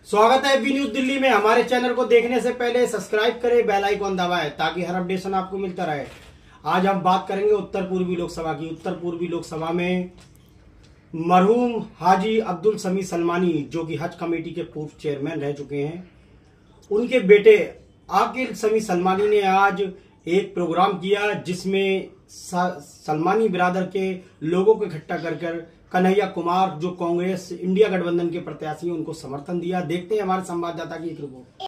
स्वागत है V news Delhi में। हमारे चैनल को देखने से पहले सब्सक्राइब करें, बेल आइकॉन दबाएं ताकि हर अपडेशन आपको मिलता रहे। आज हम बात करेंगे उत्तर पूर्वी लोकसभा की। उत्तर पूर्वी लोकसभा में मरहूम हाजी अब्दुल समी सलमानी, जो कि हज कमेटी के पूर्व चेयरमैन रह चुके हैं, उनके बेटे आकिल समी सलमानी ने आज एक प्रोग्राम किया जिसमें सलमानी बिरादर के लोगों को इकट्ठा कर कन्हैया कुमार, जो कांग्रेस इंडिया गठबंधन के प्रत्याशी हैं, उनको समर्थन दिया। देखते हैं हमारे संवाददाता की एक रिपोर्ट।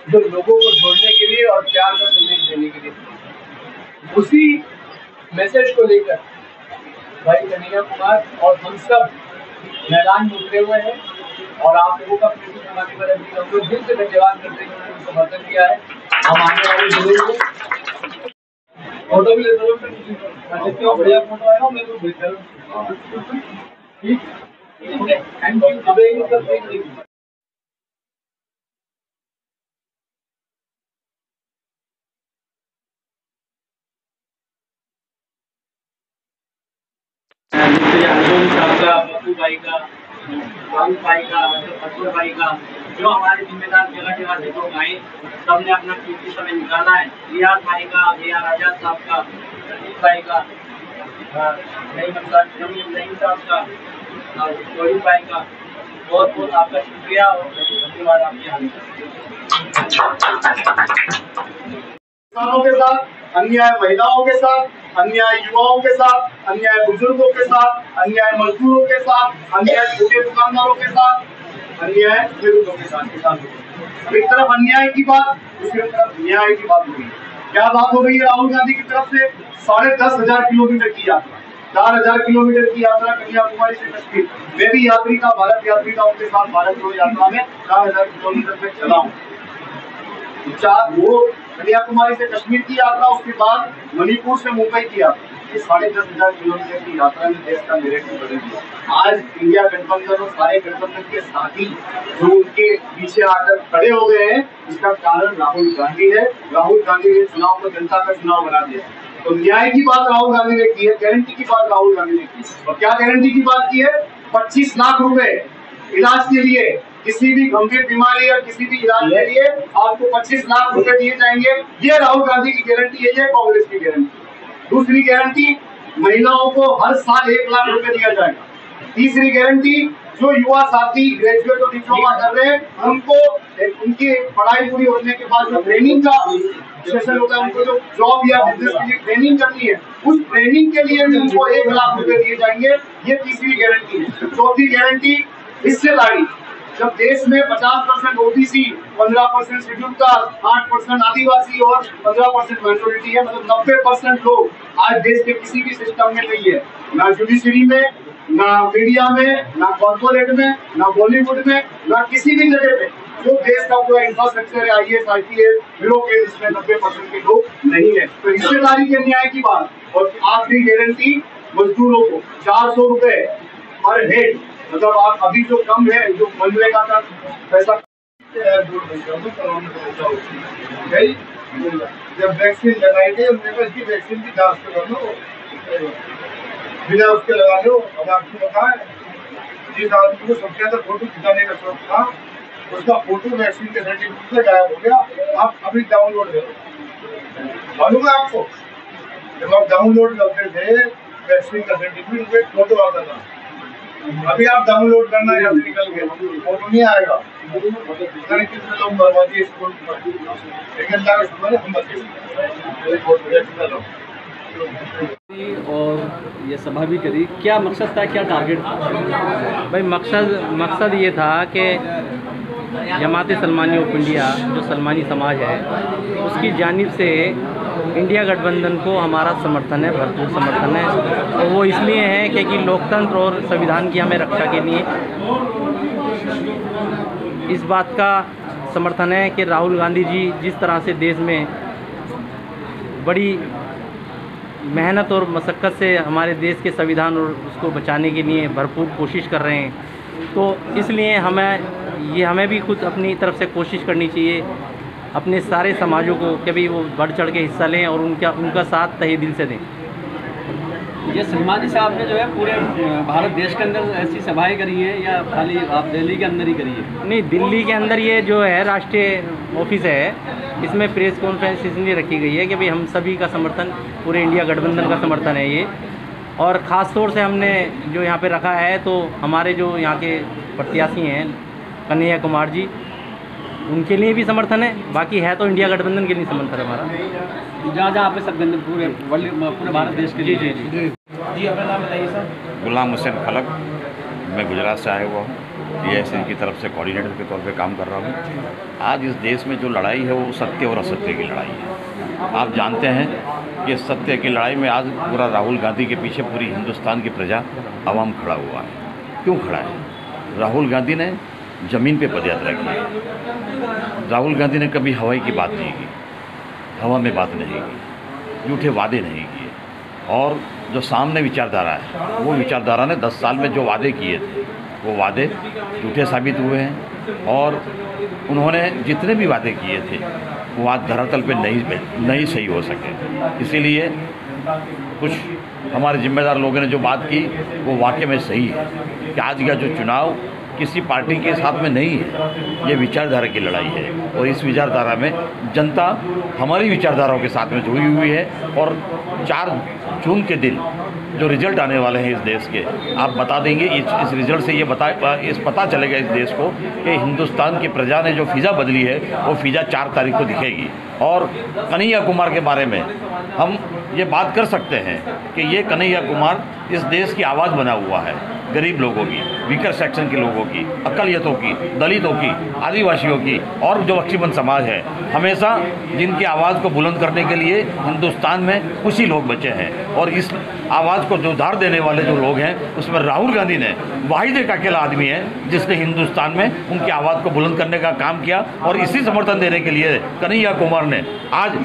जो लोगों को जोड़ने के लिए और प्यार का संदेश देने के लिए, उसी मैसेज को लेकर भाई कन्हैया कुमार और हम सब मैदान में उतरे हुए हैं और आप लोगों का दिल से धन्यवाद करते हैं, उन्होंने समर्थन किया है। हम आने वाले दिनों में फोटो भी ले सकते, बढ़िया फोटो आएगा, मैं तो बेहतर ठीक है। Thank you. भाई का, राहुल भाई का, अशोक भाई का, जो हमारे जिम्मेदार जगह जगह से लोग आए, सबने अपना कीमती समय निकाला है। रियाज भाई का, रियाज आजाद साहब का, भाई का, नईम साहब का, रोहित भाई का, बहुत बहुत आपका शुक्रिया और धन्यवाद आपके आने के साथ, अन्याय महिलाओं के साथ, अन्याय युवाओं के साथ, अन्याय बुजुर्गों के साथ, अन्याय मजदूरों के साथ, अन्याय छोटे दुकानदारों के साथ, अन्याय खेडूतों के साथ। एक तरफ अन्याय की बात, दूसरी तरफ न्याय की बात हो रही है। क्या बात हो रही है? राहुल गांधी की तरफ से 10,500 किलोमीटर की यात्रा, 4,000 किलोमीटर की यात्रा कन्याकुमारी से कश्मीर। मैं भी यात्री का, भारत यात्री का, उनके साथ भारत जोड़ो यात्रा में 4,000 किलोमीटर तक चला हूँ। वो कन्याकुमारी से कश्मीर की यात्रा, उसके बाद मणिपुर से मुंबई की यात्रा, ये 10,500 किलोमीटर की यात्रा में देश का नैरेटिव बदल दिया। आज इंडिया गठबंधन और सारे गठबंधन के साथी जो उनके पीछे आकर खड़े हो गए हैं, इसका कारण राहुल गांधी है। राहुल गांधी ने चुनाव को जनता का चुनाव बना दिया। तो न्याय की बात राहुल गांधी ने की है, गारंटी की बात राहुल गांधी ने की। और क्या गारंटी की बात की है? 25 लाख रुपए इलाज के लिए, किसी भी गंभीर बीमारी या किसी भी इलाज के लिए आपको 25 लाख रुपए दिए जाएंगे। ये राहुल गांधी की गारंटी है, ये कांग्रेस की गारंटी। दूसरी गारंटी, महिलाओं को हर साल 1 लाख रुपए दिया जाएगा। तीसरी गारंटी, जो युवा साथी ग्रेजुएट और डिप्लोमा कर रहे हैं, उनको उनकी पढ़ाई पूरी होने के बाद जो ट्रेनिंग का सेशन होता है, उनको जो जॉब या बिजनेस के लिए ट्रेनिंग करनी है, उस ट्रेनिंग के लिए भी उनको 1 लाख रुपए दिए जाएंगे। ये तीसरी गारंटी है। चौथी गारंटी, हिस्सेदारी। जब देश में 50% ओबीसी, 15% शेड्यूल कास्ट, 8% आदिवासी और 15% माइनॉरिटी है, मतलब 90% लोग आज देश के किसी भी सिस्टम में नहीं है, ना जुडिशरी में, ना मीडिया में, ना कॉर्पोरेट में, ना बॉलीवुड में, ना किसी भी जगह पे। जो देश का पूरा इंफ्रास्ट्रक्चर है, IAS, IPS, ब्यूरोक्रेट, इसमें 90% के लोग नहीं है। तो हिस्सेदारी के न्याय की बात। और आखिरी गारंटी, मजदूरों को 400 रुपए पर हेड, मतलब आप अभी जो कम है, जो मनरेगा का पैसा, जब वैक्सीन लगाई गई, उसकी वैक्सीन की जांच करा लो, बिना उसके लगा लो। अब आपको पता है, जिस आदमी को सबसे ज्यादा फोटो खिंचाने का शौक था, उसका फोटो वैक्सीन के सर्टिफिकेट से गायब हो गया। आप अभी डाउनलोड करो, मालूम है आपको? जब आप डाउनलोड करते थे वैक्सीन का सर्टिफिकेट, फोटो आता था। अभी आप डाउनलोड करना यहाँ से निकल गए, फोटो नहीं आएगा। कितने लोग बर्बादी स्कूल, और ये सभा भी करी। क्या मकसद था, क्या टारगेट था? भाई मकसद ये था कि जमात सलमानी ऑफ इंडिया, जो सलमानी समाज है, उसकी जानिब से इंडिया गठबंधन को हमारा समर्थन है, भरपूर समर्थन है। और वो इसलिए है क्योंकि लोकतंत्र और संविधान की हमें रक्षा के लिए इस बात का समर्थन है कि राहुल गांधी जी जिस तरह से देश में बड़ी मेहनत और मशक्क़त से हमारे देश के संविधान और उसको बचाने के लिए भरपूर कोशिश कर रहे हैं, तो इसलिए हमें भी खुद अपनी तरफ से कोशिश करनी चाहिए अपने सारे समाजों को कभी वो बढ़ चढ़ के हिस्सा लें और उनका साथ तहे दिल से दें। ये सलमानी साहब ने जो है पूरे भारत देश के अंदर ऐसी सभाएं करी हैं या खाली आप दिल्ली के अंदर ही करी है? नहीं, दिल्ली के अंदर ये जो है राष्ट्रीय ऑफिस है, इसमें प्रेस कॉन्फ्रेंस इसलिए रखी गई है कि भाई हम सभी का समर्थन, पूरे इंडिया गठबंधन का समर्थन है ये। और ख़ास तौर से हमने जो यहाँ पे रखा है तो हमारे जो यहाँ के प्रत्याशी हैं कन्हैया कुमार जी, उनके लिए भी समर्थन है, बाकी है तो इंडिया गठबंधन के लिए समर्थन है हमारा। जहाँ जहाँ पे सब पूरे भारत देश के लिए। जी अपना नाम बताइए सर। गुलाम हुसैन खलक, मैं गुजरात से आया हुआ हूँ, TIC की तरफ से कोऑर्डिनेटर के तौर पे काम कर रहा हूँ। आज इस देश में जो लड़ाई है वो सत्य और असत्य की लड़ाई है। आप जानते हैं कि सत्य की लड़ाई में आज पूरा राहुल गांधी के पीछे पूरी हिंदुस्तान की प्रजा आवाम खड़ा हुआ है। क्यों खड़ा है? राहुल गांधी ने ज़मीन पे पदयात्रा की। राहुल गांधी ने कभी हवाई की बात नहीं की, हवा में बात नहीं की, झूठे वादे नहीं किए। और जो सामने विचारधारा है, वो विचारधारा ने 10 साल में जो वादे किए थे वो वादे झूठे साबित हुए हैं। और उन्होंने जितने भी वादे किए थे वो आज धरातल पे नहीं सही हो सके। इसीलिए कुछ हमारे जिम्मेदार लोगों ने जो बात की वो वाकई में सही है कि आज का जो चुनाव किसी पार्टी के साथ में नहीं है, ये विचारधारा की लड़ाई है। और इस विचारधारा में जनता हमारी विचारधाराओं के साथ में जुड़ी हुई है। और 4 जून के दिन जो रिजल्ट आने वाले हैं इस देश के, आप बता देंगे इस रिजल्ट से ये पता चलेगा इस देश को कि हिंदुस्तान की प्रजा ने जो फ़िज़ा बदली है वो फ़िज़ा 4 तारीख को दिखेगी। और कन्हैया कुमार के बारे में हम ये बात कर सकते हैं कि ये कन्हैया कुमार इस देश की आवाज़ बना हुआ है, गरीब लोगों की, वीकर सेक्शन के लोगों की, अकलियतों की, दलितों की, आदिवासियों की और जो बख्शीबंद समाज है, हमेशा जिनकी आवाज़ को बुलंद करने के लिए हिंदुस्तान में कुछ ही लोग बचे हैं। और इस आवाज़ को जोरदार देने वाले जो लोग हैं उसमें राहुल गांधी ने वाहिद एक अकेला आदमी है जिसने हिंदुस्तान में उनकी आवाज़ को बुलंद करने का काम किया। और इसी समर्थन देने के लिए कन्हैया कुमार ने आज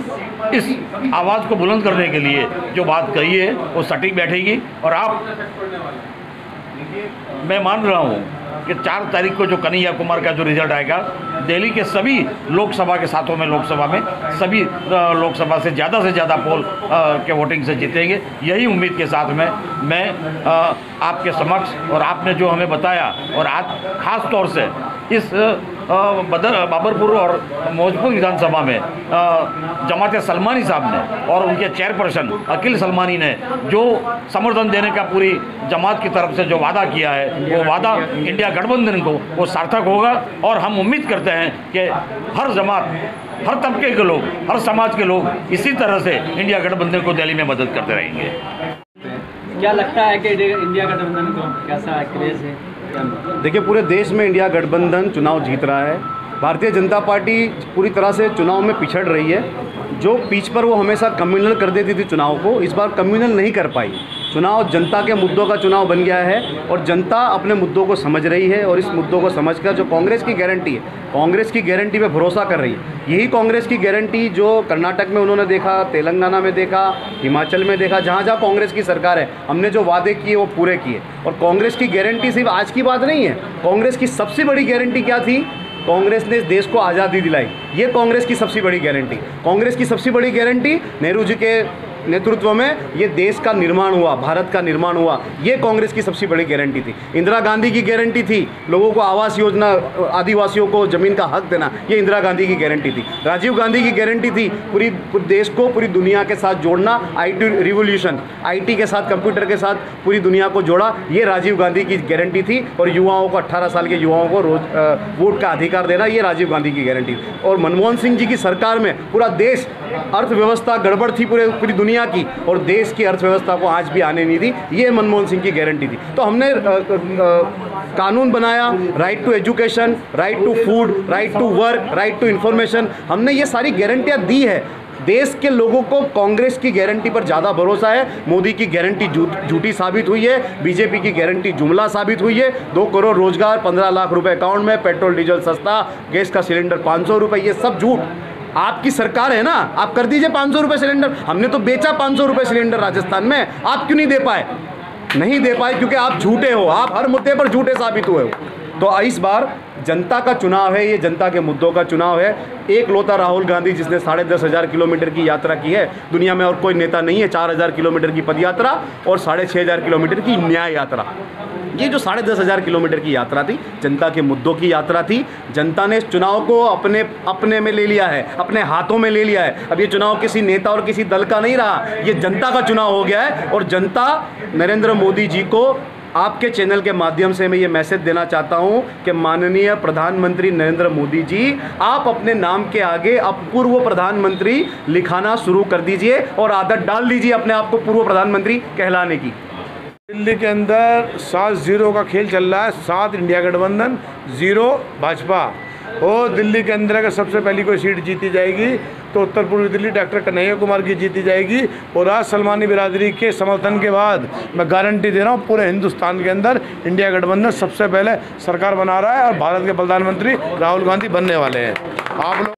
इस आवाज़ को बुलंद करने के लिए जो बात कही है वो सटीक बैठेगी। और मैं मान रहा हूँ कि 4 तारीख को जो कन्हैया कुमार का जो रिजल्ट आएगा, दिल्ली के सभी लोकसभा के साथों में लोकसभा में सभी लोकसभा से ज़्यादा पोल के वोटिंग से जीतेंगे। यही उम्मीद के साथ में मैं आपके समक्ष, और आपने जो हमें बताया, और आज ख़ास तौर से इस बाबरपुर और मौजपुर विधानसभा में जमात सलमानी साहब ने और उनके चेयरपर्सन अकील सलमानी ने जो समर्थन देने का पूरी जमात की तरफ से जो वादा किया है, वो वादा इंडिया गठबंधन को वो सार्थक होगा। और हम उम्मीद करते हैं कि हर जमात, हर तबके के लोग, हर समाज के लोग इसी तरह से इंडिया गठबंधन को दिल्ली में मदद करते रहेंगे। क्या लगता है कि इंडिया गठबंधन को कैसा क्रेज़ है? देखिए, पूरे देश में इंडिया गठबंधन चुनाव जीत रहा है। भारतीय जनता पार्टी पूरी तरह से चुनाव में पिछड़ रही है। जो पीछ पर वो हमेशा कम्युनल कर देती थी चुनाव को, इस बार कम्युनल नहीं कर पाई। चुनाव जनता के मुद्दों का चुनाव बन गया है और जनता अपने मुद्दों को समझ रही है। और इस मुद्दों को समझकर जो कांग्रेस की गारंटी है, कांग्रेस की गारंटी पे भरोसा कर रही है। यही कांग्रेस की गारंटी जो कर्नाटक में उन्होंने देखा, तेलंगाना में देखा, हिमाचल में देखा, जहाँ जहाँ कांग्रेस की सरकार है, हमने जो वादे किए वो पूरे किए। और कांग्रेस की गारंटी सिर्फ आज की बात नहीं है। कांग्रेस की सबसे बड़ी गारंटी क्या थी? कांग्रेस ने इस देश को आज़ादी दिलाई। ये कांग्रेस की सबसे बड़ी गारंटी। कांग्रेस की सबसे बड़ी गारंटी नेहरू जी के नेतृत्व में ये देश का निर्माण हुआ, भारत का निर्माण हुआ। ये कांग्रेस की सबसे बड़ी गारंटी थी। इंदिरा गांधी की गारंटी थी लोगों को आवास योजना, आदिवासियों को ज़मीन का हक देना, ये इंदिरा गांधी की गारंटी थी। राजीव गांधी की गारंटी थी पूरी देश को पूरी दुनिया के साथ जोड़ना, IT रिवोल्यूशन, IT के साथ, कंप्यूटर के साथ पूरी दुनिया को जोड़ा, ये राजीव गांधी की गारंटी थी। और युवाओं को, 18 साल के युवाओं को वोट का अधिकार देना, ये राजीव गांधी की गारंटी थी। और मनमोहन सिंह जी की सरकार में पूरा देश, अर्थव्यवस्था गड़बड़ थी पूरी दुनिया की, और देश की अर्थव्यवस्था को आज भी आने नहीं दी, ये मनमोहन सिंह की गारंटी थी। तो हमने कानून बनाया, right to education, right to food, right to work, right to information, हमने ये सारी गारंटियां दी है। देश के लोगों को कांग्रेस की गारंटी पर ज़्यादा भरोसा है। मोदी की गारंटी झूठी साबित हुई है, बीजेपी की गारंटी जुमला साबित हुई है। 2 करोड़ रोजगार, 15 लाख रुपए अकाउंट में, पेट्रोल डीजल सस्ता, गैस का सिलेंडर 500 रुपये, ये सब झूठ। आपकी सरकार है ना, आप कर दीजिए 500 रुपये सिलेंडर। हमने तो बेचा 500 रुपये सिलेंडर राजस्थान में, आप क्यों नहीं दे पाए? नहीं दे पाए क्योंकि आप झूठे हो, आप हर मुद्दे पर झूठे साबित हुए हो। तो इस बार जनता का चुनाव है, ये जनता के मुद्दों का चुनाव है। एक लौता राहुल गांधी जिसने 10,500 किलोमीटर की यात्रा की है, दुनिया में और कोई नेता नहीं है। 4,000 किलोमीटर की पद यात्रा और 6,500 किलोमीटर की न्याय यात्रा। ये जो 10,500 किलोमीटर की यात्रा थी, जनता के मुद्दों की यात्रा थी। जनता ने चुनाव को अपने में ले लिया है, अपने हाथों में ले लिया है। अब ये चुनाव किसी नेता और किसी दल का नहीं रहा, ये जनता का चुनाव हो गया है। और जनता नरेंद्र मोदी जी को आपके चैनल के माध्यम से मैं ये मैसेज देना चाहता हूं कि माननीय प्रधानमंत्री नरेंद्र मोदी जी, आप अपने नाम के आगे अब पूर्व प्रधानमंत्री लिखाना शुरू कर दीजिए और आदत डाल दीजिए अपने आप को पूर्व प्रधानमंत्री कहलाने की। दिल्ली के अंदर 7-0 का खेल चल रहा है। 7 इंडिया गठबंधन, 0 भाजपा। और दिल्ली के अंदर अगर सबसे पहली कोई सीट जीती जाएगी तो उत्तर पूर्वी दिल्ली डॉक्टर कन्हैया कुमार की जीती जाएगी। और आज सलमानी बिरादरी के समर्थन के बाद मैं गारंटी दे रहा हूँ, पूरे हिंदुस्तान के अंदर इंडिया गठबंधन सबसे पहले सरकार बना रहा है और भारत के प्रधानमंत्री राहुल गांधी बनने वाले हैं। आप लोग